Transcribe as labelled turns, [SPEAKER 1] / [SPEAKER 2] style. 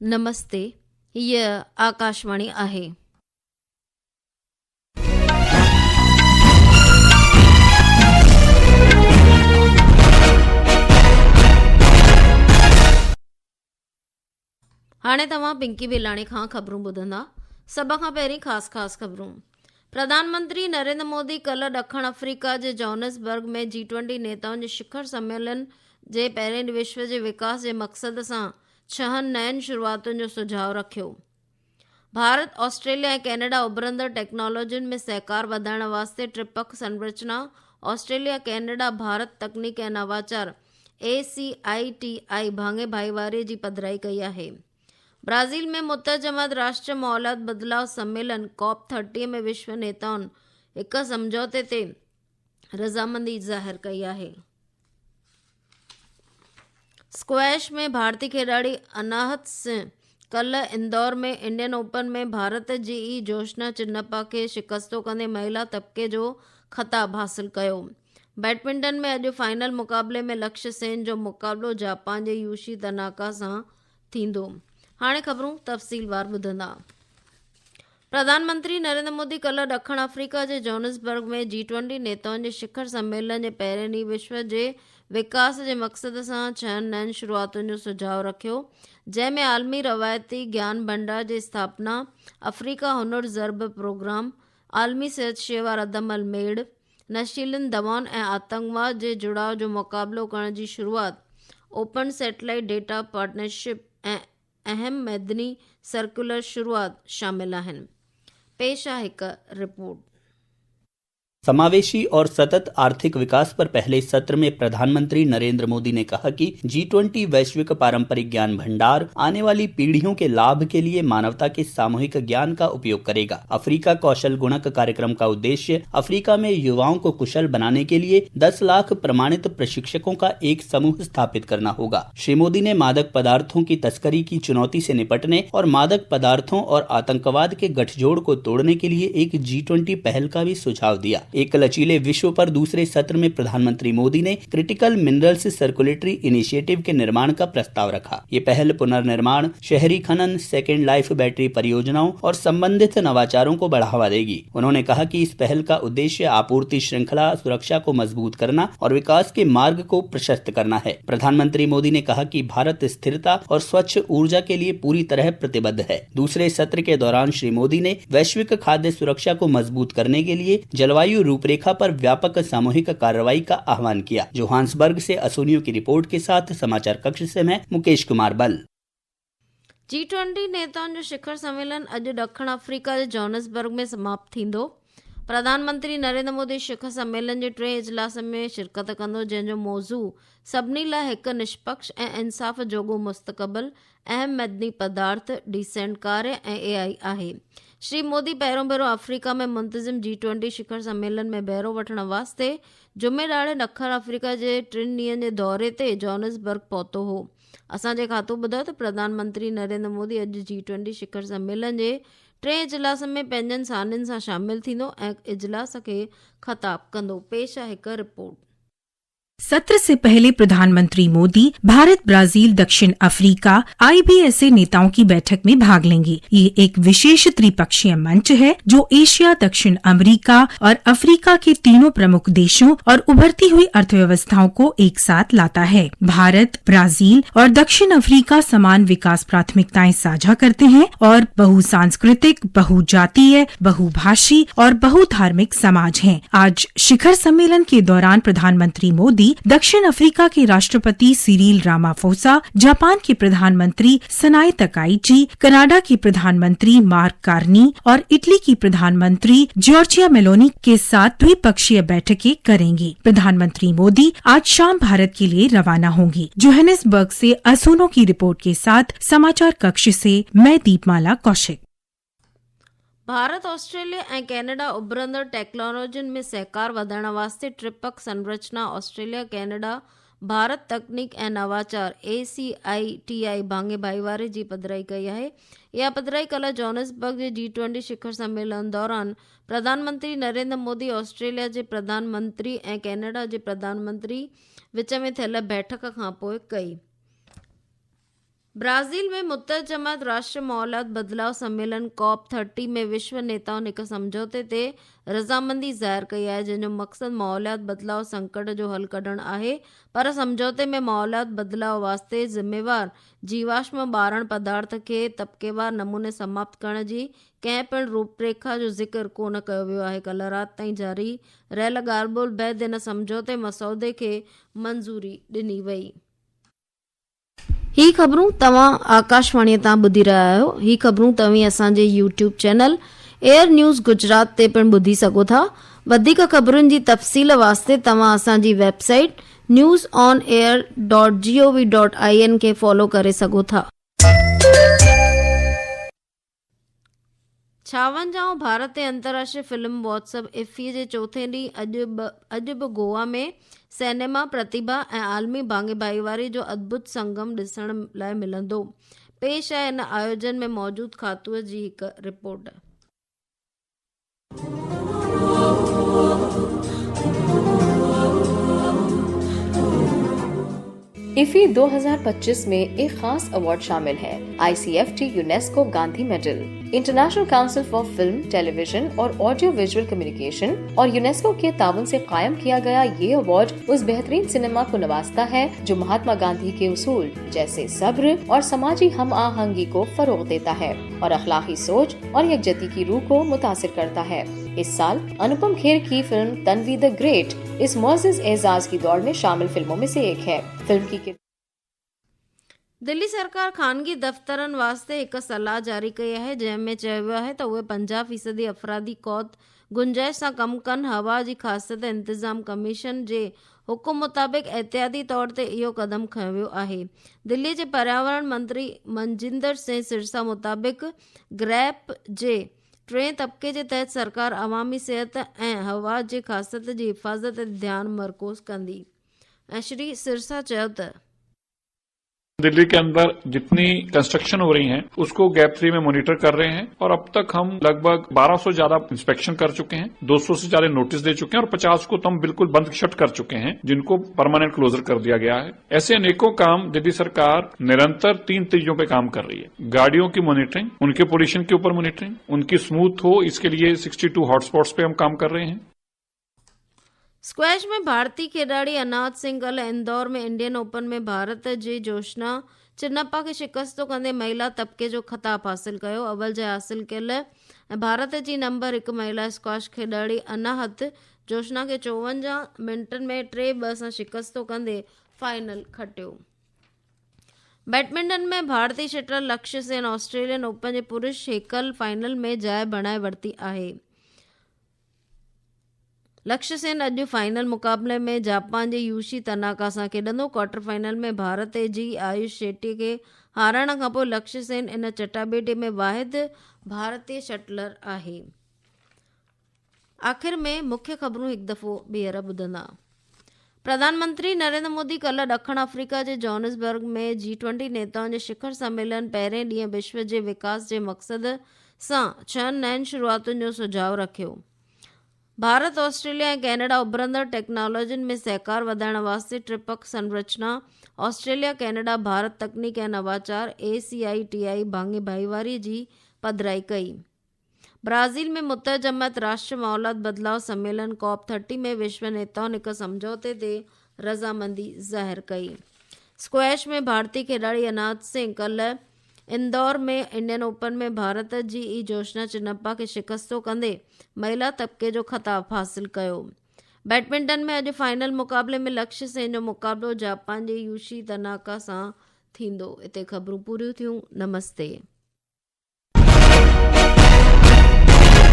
[SPEAKER 1] नमस्ते, हीअ आकाशवाणी आहे। हाणे तव्हां पिंकी बिलाणी खां ख़बरूं ॿुधंदा। सभ खां पहिरीं ख़ासि ख़बरूं। प्रधानमंत्री नरेंद्र मोदी कल्ह ॾखण अफ्रीका जे जोहानिसबर्ग में G20 नेताउनि जे शिखर सम्मेलन जे पहिरें विश्व जे विकास जे मक़सद सां 6 नयनि शुरूआतुनि जो सुझाव रखियो। भारत, ऑस्ट्रेलिया ऐं कैनेडा उभरंदड़ टेक्नोलॉजियुनि में सहकार वधाइण वास्ते त्रिपख संरचना ऑस्ट्रेलिया कैनेडा भारत तकनीक ऐं नवाचार ACITI भाङे भाईवारीअ जी पधिराई कई आहे। ब्राज़ील में मुतजमद राष्ट्र माहौलियात बदिलाव सम्मेलन COP30 में विश्व नेताउनि हिक समझौते ते रज़ामंदी ज़ाहिर कई आहे। स्क्वैश में भारतीय खिलाड़ी अनाहत सिंह कल्ह इंदौर में इंडियन ओपन में भारत जी ई जोशना चिन्नप्पा खे शिकस्तो कंदे महिला तबके जो ख़िताब हासिल कयो। बैडमिंटन में अॼु फाइनल मुक़ाबले में लक्ष्य सेन जो मुक़ाबलो जापान जे यूशी तनाका सां थींदो। हाणे ख़बरूं तफ़सीलवार ॿुधंदा। प्रधानमंत्री नरेंद्र मोदी कल्ह ॾखण अफ्रीका जे जोहानिसबर्ग में G20 नेताउनि जे शिखर सम्मेलन जे पहिरें ॾींहुं विश्व जे विकास जे मक़सद सां 6 नयनि शुरूआतुनि जो सुझाव रखियो, जंहिंमें आलमी रवायती ज्ञान भंडार जी स्थापना, अफ्रीका हुनर ज़र्ब प्रोग्राम, आलमी सिहत शेवा रदमल मेड़, नशीलनि दवाउनि ऐं आतंकवाद जे जुड़ाव जो मुक़ाबिलो करण जी शुरूआत, ओपन सैटेलाइट डेटा पार्टनरशिप ऐं अहम मैदनी सर्कुलर शुरूआत शामिल आहिनि। पेश आहे हिकु रिपोर्ट।
[SPEAKER 2] समावेशी और सतत आर्थिक विकास पर पहले सत्र में प्रधानमंत्री नरेंद्र मोदी ने कहा कि G20 वैश्विक पारंपरिक ज्ञान भंडार आने वाली पीढ़ियों के लाभ के लिए मानवता के सामूहिक ज्ञान का उपयोग करेगा। अफ्रीका कौशल गुणक कार्यक्रम का उद्देश्य अफ्रीका में युवाओं को कुशल बनाने के लिए 10 लाख प्रमाणित प्रशिक्षकों का एक समूह स्थापित करना होगा। श्री मोदी ने मादक पदार्थों की तस्करी की चुनौती से निपटने और मादक पदार्थों और आतंकवाद के गठजोड़ को तोड़ने के लिए एक G20 पहल का भी सुझाव दिया। एक लचीले विश्व पर दूसरे सत्र में प्रधानमंत्री मोदी ने क्रिटिकल मिनरल्स सर्कुलेटरी इनिशिएटिव के निर्माण का प्रस्ताव रखा। ये पहल पुनर्निर्माण, शहरी खनन, सेकेंड लाइफ बैटरी परियोजनाओं और संबंधित नवाचारों को बढ़ावा देगी। उन्होंने कहा कि इस पहल का उद्देश्य आपूर्ति श्रृंखला सुरक्षा को मजबूत करना और विकास के मार्ग को प्रशस्त करना है। प्रधानमंत्री मोदी ने कहा कि भारत स्थिरता और स्वच्छ ऊर्जा के लिए पूरी तरह प्रतिबद्ध है। दूसरे सत्र के दौरान श्री मोदी ने वैश्विक खाद्य सुरक्षा को मजबूत करने के लिए जलवायु रूपरेखा पर व्यापक सामूहिक कार्रवाई का आह्वान किया। जोहान्सबर्ग से असोनियो की रिपोर्ट के साथ समाचार कक्ष से मैं मुकेश कुमार बल।
[SPEAKER 1] G20 नेताउनि जो शिखर सम्मेलन अॼु ॾखण अफ्रीका जे जोहानिसबर्ग में समाप्त थींदो। प्रधानमंत्री नरेंद्र मोदी शिखर सम्मेलन जे 3 इजलास में शिरकत कंदो, जंहिंजो मौज़ू सभिनी लाइ हिकु निष्पक्ष ऐं इंसाफ़ जोॻो मुस्तक़बिल, अहम मैदनी पदार्थ, डिसेंट कार्य ऐं AI आहे। श्री मोदी पहिरों भेरो अफ्रीका में मुंतज़िम G20 शिखर सम्मेलन में बहिरो वठण वास्ते जुमे ॾाढ़े ॾखण अफ्रीका जे 3 ॾींहंनि जे दौरे ते जोहानिसबर्ग पहुतो हो। असांजे खातो ॿुधायो त प्रधानमंत्री नरेंद्र मोदी अॼु G20 शिखर सम्मेलन जे 3 इजलास में पंहिंजनि सानियुनि सां शामिल थींदो ऐं इजलास खे ख़िताब कंदो। पेश आहे हिकु रिपोर्ट।
[SPEAKER 3] सत्र से पहले प्रधानमंत्री मोदी भारत, ब्राजील, दक्षिण अफ्रीका IBSA नेताओं की बैठक में भाग लेंगे। ये एक विशेष त्रिपक्षीय मंच है जो एशिया, दक्षिण अमेरिका और अफ्रीका के तीनों प्रमुख देशों और उभरती हुई अर्थव्यवस्थाओं को एक साथ लाता है। भारत, ब्राजील और दक्षिण अफ्रीका समान विकास प्राथमिकताएं साझा करते हैं और बहुसांस्कृतिक, बहुजातीय, बहुभाषी और बहुधार्मिक समाज हैं। आज शिखर सम्मेलन के दौरान प्रधानमंत्री मोदी दक्षिण अफ्रीका के राष्ट्रपति सिरिल रामाफोसा, जापान के प्रधानमंत्री सनाई तकाइची, कनाडा के प्रधानमंत्री मार्क कार्नी और इटली की प्रधानमंत्री जॉर्जिया मेलोनी के साथ द्विपक्षीय बैठकें करेंगे। प्रधानमंत्री मोदी आज शाम भारत के लिए रवाना होंगे। जोहानिसबर्ग से असोनो की रिपोर्ट के साथ समाचार कक्ष से मैं दीपमाला कौशिक।
[SPEAKER 1] भारत, ऑस्ट्रेलिया ऐं कैनेडा उभरंदड़ टेक्नोलॉजियुनि में सहकार वधाइण वास्ते त्रिपख संरचना ऑस्ट्रेलिया कैनेडा भारत तकनीक ऐं नवाचार ACITI भाङे भाईवारे जी पधिराई कई आहे। इहा पधिराई कल्ह जोहानिसबर्ग जे G20 शिखर सम्मेलन दौरान प्रधानमंत्री नरेंद्र मोदी, ऑस्ट्रेलिया जे प्रधानमंत्री ऐं कैनेडा जे प्रधानमंत्री विच में थियल बैठक खां पोइ कई। ब्राज़ील में मुतजमत राष्ट्र माहौलियात बदिलाव सम्मेलन COP30 में विश्व नेताउनि हिकु समझौते ते रज़ामंदी ज़ाहिर कई आहे, जंहिंजो मक़सदु माहौलियात बदिलाव संकट जो हल कढणु आहे, पर समझौते में माहौलियात बदिलाव वास्ते ज़िम्मेवार जीवाश्म ॿारण पदार्थ खे तबकेवार नमूने समाप्त करण जी कंहिं पिणु रूपरेखा जो ज़िक्र कोन कयो वियो आहे। कल्ह राति ताईं जारी रहियल ॻाल्हि ॿोल्हि बैदि हिन समझौते मसौदे खे मंज़ूरी ॾिनी वई। ही ख़बरूं तव्हां आकाशवाणीअ तां ॿुधी रहिया आहियो। ही ख़बरूं तव्हीं असांजे YouTube channel air news Gujarat ते पिणु ॿुधी सघो था। वधीक ख़बरुनि जी तफ़सील वास्ते तव्हां असांजी वेबसाइट newsonair.gov.in खे फॉलो करे सघो था। 56 भारतीय अंतर्राष्ट्रीय फिल्म महोत्सव इफ्फी जे चौथे ॾींहुं अॼु बि गोवा में सिनेमा प्रतिभा ऐं आलमी भाङे भाईवारी जो अद्भुत संगम ॾिसण लाइ मिलंदो। पेश आहे हिन आयोजन में मौजूद खातूअ जी हिकु रिपोर्ट।
[SPEAKER 4] इफ्फी 2025 में एक खास अवार्ड शामिल है। ICFT UNESCO Gandhi medal, international council for film, television और ऑडियो विजुअल कम्युनिकेशन और यूनेस्को के ताउन से कायम किया गया ये अवार्ड उस बेहतरीन सिनेमा को नवाजता है जो महात्मा गांधी के उसूल जैसे सब्र और समाजी हम आहंगी को फरोग देता है और अखलाकी सोच और यकजहती की रूह को मुतासिर करता है। इस साल अनुपम खेर की फिल्म तन्वी द ग्रेट इस मुअज़्ज़िज़ एजाज की दौड़ में शामिल फिल्मों में से एक है। फिल्म की
[SPEAKER 1] दिल्ली सरकार ख़ानगी दफ़्तरनि वास्ते हिकु सलाह जारी कई आहे, जंहिंमें चयो वियो आहे त उहे 50% अफ़रादी क़ौत गुंजाइश सां कमु कनि। हवा जी ख़ासियत इंतिज़ाम कमीशन जे हुकुम मुताबिक़ एहतियाती तौर ते इहो क़दम खंयो वियो आहे। दिल्ली जे पर्यावरण मंत्री मनजिंदर सिंह सिरसा मुताबिक़ ग्रैप जे 3 तबके जे तहत सरकार अवामी सिहत ऐं हवा जी ख़ासियत जी हिफ़ाज़त ते ध्यानु मरकोज़ कंदी। ऐं श्री सिरसा चयो त
[SPEAKER 5] दिल्ली के अंदर जितनी कंस्ट्रक्शन हो रही है उसको गैप 3 में मॉनिटर कर रहे हैं और अब तक हम लगभग 1200 ज्यादा इंस्पेक्शन कर चुके हैं, 200 से ज्यादा नोटिस दे चुके हैं और 50 को तो हम बिल्कुल बंद शट कर चुके हैं, जिनको परमानेंट क्लोजर कर दिया गया है। ऐसे अनेकों काम दिल्ली सरकार निरंतर 3 चीजों पे काम कर रही है। गाड़ियों की मॉनिटरिंग, उनके पोल्यूशन के ऊपर मॉनिटरिंग, उनकी स्मूथ हो इसके लिए 62 हॉटस्पॉट्स पे हम काम कर रहे हैं।
[SPEAKER 1] स्क्वैश में भारतीय खिलाड़ी अनाहत सिंह कल इंदौर में इंडियन ओपन में भारत जी जोशना चिन्नप्पा खे शिकस्त कंदे महिला तबके जो ख़िताब हासिल कयो। अव्वल जॻह हासिल कयल भारत जी नंबर 1 महिला स्क्वैश खिलाड़ी अनाहत जोशना खे 54 मिंटनि में 3-2 सां शिकस्त कंदे फाइनल खटियो। बैडमिंटन में भारतीय शटलर लक्ष्य सेन ऑस्ट्रेलियन ओपन जे पुरुष हेकल फाइनल में जाइ बणाए वरिती आहे। लक्ष्य सेन अॼु फाइनल मुक़ाबले में जापान जे यूशी तनाका सां खेॾंदो। क्वार्टर फाइनल में भारत जी आयुष शेट्टी खे हाराइण खां पोइ लक्ष्य सेन इन चटाभेटी में वाहिद भारतीय शटलर आहे। आख़िर में मुख्य ख़बरूं हिकु दफ़ो ॿीहर ॿुधंदा। प्रधानमंत्री नरेंद्र मोदी कल्ह ॾखण अफ्रीका जे जोहानिसबर्ग में G20 नेताउनि जे शिखर सम्मेलन पहिरें ॾींहुं विश्व जे विकास जे मक़सद सां 6 नयुनि शुरूआतुनि जो सुझाव रखियो। भारत, ऑस्ट्रेलिया ऐं कैनेडा उभरंदड़ टेक्नोलॉजियुनि में सहकार वधाइण वास्ते त्रिपक संरचना ऑस्ट्रेलिया कैनेडा भारत तकनीक ऐं नवाचार ACITI भाङे भाईवारी जी पधिराई कई। ब्राज़ील में मुतजमत राष्ट्र माहौलियात बदिलाव सम्मेलन COP30 में विश्व नेताउनि हिकु समझौते ते रज़ामंदी ज़ाहिर कई। स्क्वैश में भारतीय खिलाड़ी अनाहत सिंह कल्ह इंदौर में इंडियन ओपन में भारत जी जोशना चिन्नप्पा खे शिकस्तो कंदे महिला तबके जो ख़िताब हासिल कयो। बैडमिंटन में अॼु फाइनल मुक़ाबले में लक्ष्य सेन जो मुक़ाबलो जापान जे यूशी तनाका सां थींदो। हिते ख़बरूं पूरियूं थियूं। नमस्ते।